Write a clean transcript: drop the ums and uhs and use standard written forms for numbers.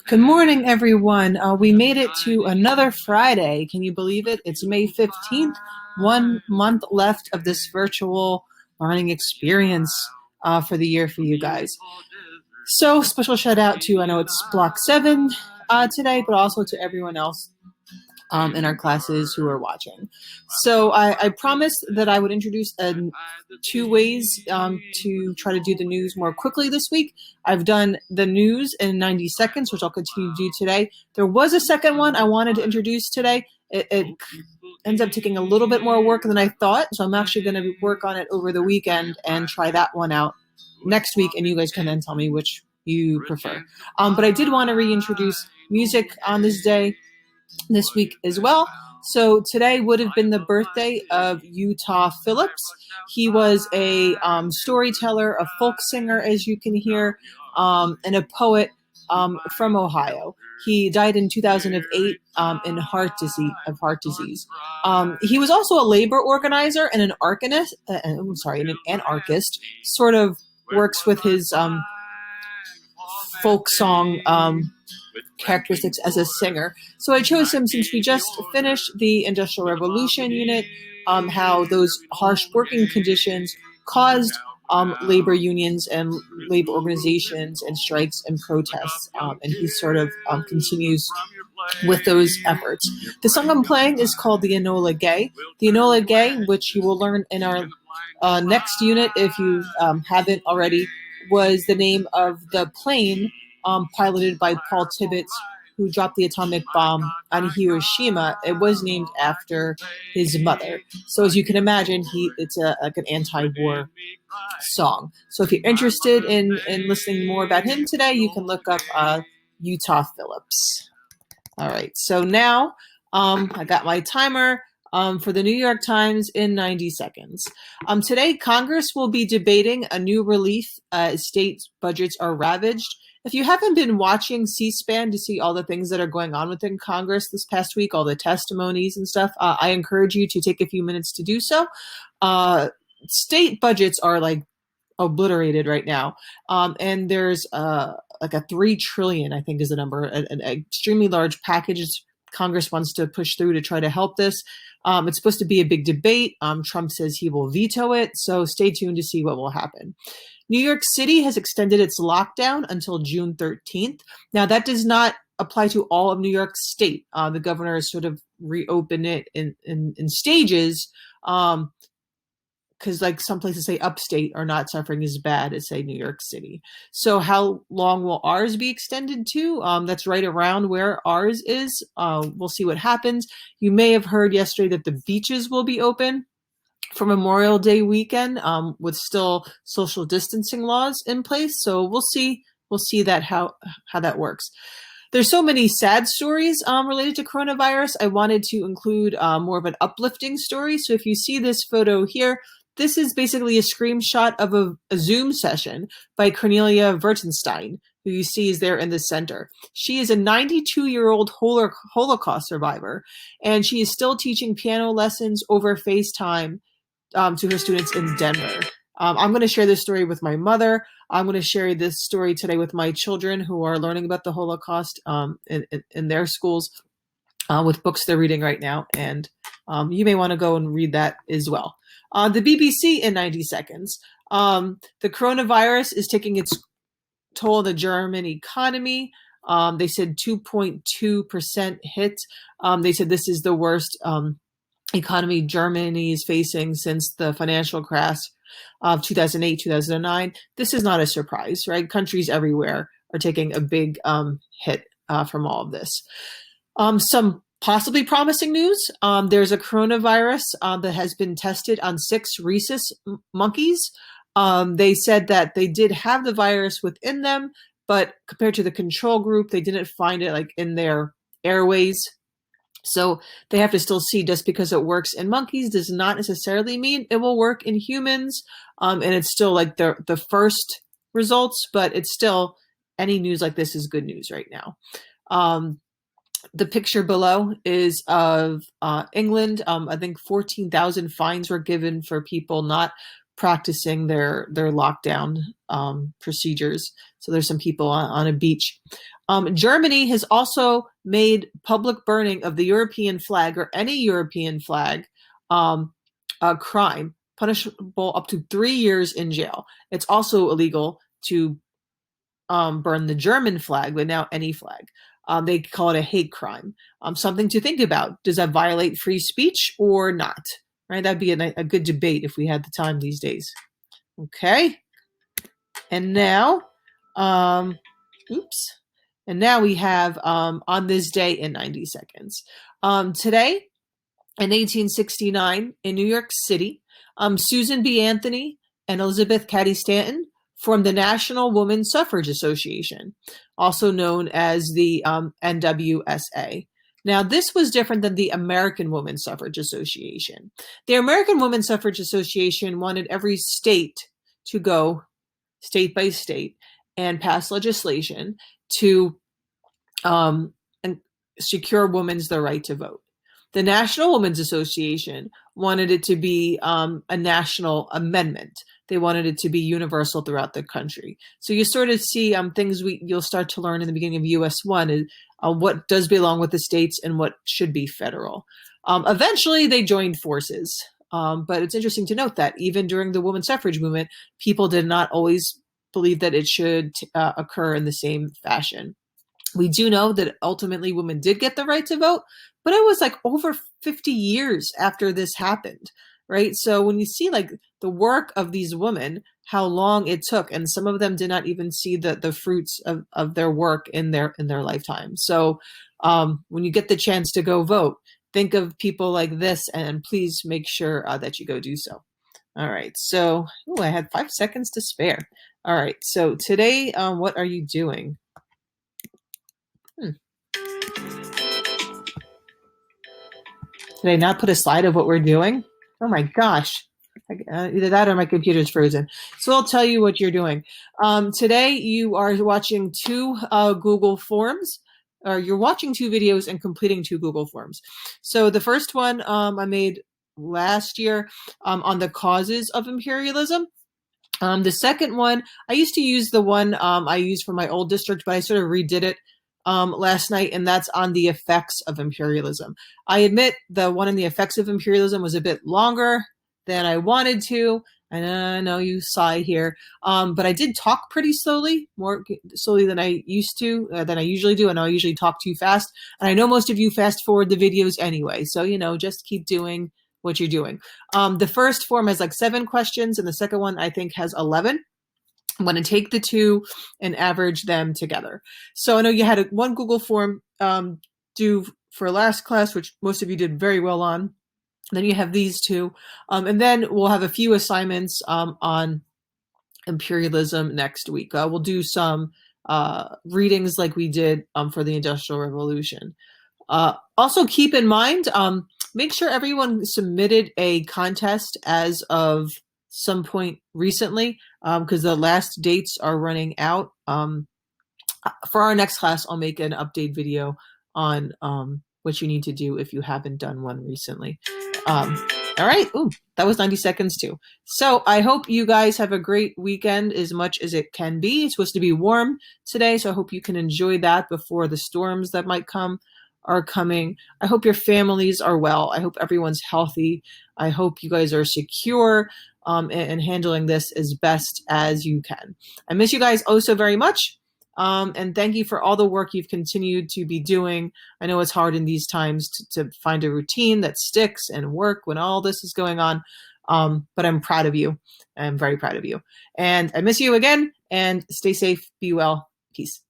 Good morning, everyone. We made it to another Friday. Can you believe it? It's May 15th, 1 month left of this virtual learning experience for the year for you guys. So, special shout out to, I know it's Block 7 today, but also to everyone else in our classes who are watching. So I promised that I would introduce two ways to try to do the news more quickly this week. I've done the news in 90 seconds, which I'll continue to do today. There was a second one I wanted to introduce today. It ends up taking a little bit more work than I thought, so I'm actually going to work on it over the weekend and try that one out next week, and you guys can then tell me which you prefer. But I did want to reintroduce music on this day this week as well. So today would have been the birthday of Utah Phillips. He was a storyteller, a folk singer, as you can hear, and a poet from Ohio. He died in 2008 in heart disease. He was also a labor organizer and an anarchist. Sort of works with his folk song characteristics as a singer. So I chose him since we just finished the Industrial Revolution unit, how those harsh working conditions caused labor unions and labor organizations and strikes and protests. And he sort of continues with those efforts. The song I'm playing is called the Enola Gay. The Enola Gay, which you will learn in our next unit if you haven't already, was the name of the plane piloted by Paul Tibbets, who dropped the atomic bomb on Hiroshima. It was named after his mother. So as you can imagine, it's like an anti-war song. So if you're interested in listening more about him today, you can look up Utah Phillips. All right, so now I got my timer for the New York Times in 90 seconds. Today, Congress will be debating a new relief as state budgets are ravaged. If you haven't been watching C-SPAN to see all the things that are going on within Congress this past week, all the testimonies and stuff, I encourage you to take a few minutes to do so. State budgets are like obliterated right now. And there's like a 3 trillion, I think is the number, an extremely large package Congress wants to push through to try to help this. It's supposed to be a big debate. Trump says he will veto it. So stay tuned to see what will happen. New York City has extended its lockdown until June 13th. Now, that does not apply to all of New York State. The governor has sort of reopened it in stages, because like some places say upstate are not suffering as bad as say New York City. So how long will ours be extended to? That's right around where ours is. We'll see what happens. You may have heard yesterday that the beaches will be open for Memorial Day weekend, with still social distancing laws in place. So we'll see that how that works. There's so many sad stories related to coronavirus. I wanted to include more of an uplifting story. So if you see this photo here, this is basically a screenshot of a Zoom session by Cornelia Vertenstein, who you see is there in the center. She is a 92-year-old Holocaust survivor, and she is still teaching piano lessons over FaceTime to her students in Denver. I'm going to share this story with my mother. I'm going to share this story today with my children who are learning about the Holocaust in their schools with books they're reading right now. And you may want to go and read that as well. The BBC in 90 seconds. The coronavirus is taking its toll on the German economy. They said 2.2% hit. They said this is the worst economy Germany is facing since the financial crash of 2008, 2009. This is not a surprise, right? Countries everywhere are taking a big hit from all of this. Some possibly promising news. There's a coronavirus that has been tested on 6 Rhesus monkeys. They said that they did have the virus within them, but compared to the control group, they didn't find it like in their airways. So they have to still see, just because it works in monkeys does not necessarily mean it will work in humans. And it's still like the first results, but it's still, any news like this is good news right now. The picture below is of England. I think 14,000 fines were given for people not practicing their lockdown procedures. So there's some people on a beach. Germany has also made public burning of the European flag or any European flag a crime, punishable up to 3 years in jail. It's also illegal to burn the German flag, but now any flag. They call it a hate crime. Something to think about. Does that violate free speech or not? Right? That'd be a good debate if we had the time these days. Okay. And now, oops. And now we have on this day in 90 seconds. Today, in 1869, in New York City, Susan B. Anthony and Elizabeth Cady Stanton formed the National Woman Suffrage Association, also known as the NWSA. Now, this was different than the American Woman Suffrage Association. The American Woman Suffrage Association wanted every state to go state by state and pass legislation to secure women's the right to vote. The National Women's Association wanted it to be a national amendment. They wanted it to be universal throughout the country. So you sort of see things you'll start to learn in the beginning of US 1 is what does belong with the states and what should be federal. Eventually, they joined forces. But it's interesting to note that even during the women's suffrage movement, people did not always believe that it should occur in the same fashion. We do know that ultimately women did get the right to vote, but it was like over 50 years after this happened, right? So when you see like the work of these women, how long it took, and some of them did not even see the fruits of their work in their lifetime. So when you get the chance to go vote, think of people like this, and please make sure that you go do so. All right, so I had 5 seconds to spare. All right, so today, what are you doing? Did I not put a slide of what we're doing? Oh my gosh. Either that or my computer's frozen. So I'll tell you what you're doing. Today you are watching 2 Google Forms, or you're watching 2 videos and completing 2 Google Forms. So the first one I made last year on the causes of imperialism. The second one, I used to use the one I used for my old district, but I sort of redid it last night, and that's on the effects of imperialism. I admit the one on the effects of imperialism was a bit longer than I wanted to. I know you sigh here, but I did talk pretty slowly, more slowly than I used to, than I usually do, and I usually talk too fast. And I know most of you fast forward the videos anyway, so just keep doing what you're doing. The first form has like 7 questions, and the second one I think has 11. I'm going to take the 2 and average them together. So I know you had one Google form due for last class, which most of you did very well on. Then you have these 2. And then we'll have a few assignments on imperialism next week. We'll do some readings like we did for the Industrial Revolution. Also keep in mind, make sure everyone submitted a contest as of some point recently, because the last dates are running out. For our next class, I'll make an update video on what you need to do if you haven't done one recently. All right. Ooh, that was 90 seconds too. So I hope you guys have a great weekend as much as it can be. It's supposed to be warm today, so I hope you can enjoy that before the storms that might come are coming. I hope your families are well. I hope everyone's healthy. I hope you guys are secure and handling this as best as you can. I miss you guys oh so very much. And thank you for all the work you've continued to be doing. I know it's hard in these times to find a routine that sticks and work when all this is going on. But I'm proud of you. I'm very proud of you. And I miss you again, and stay safe, be well, peace.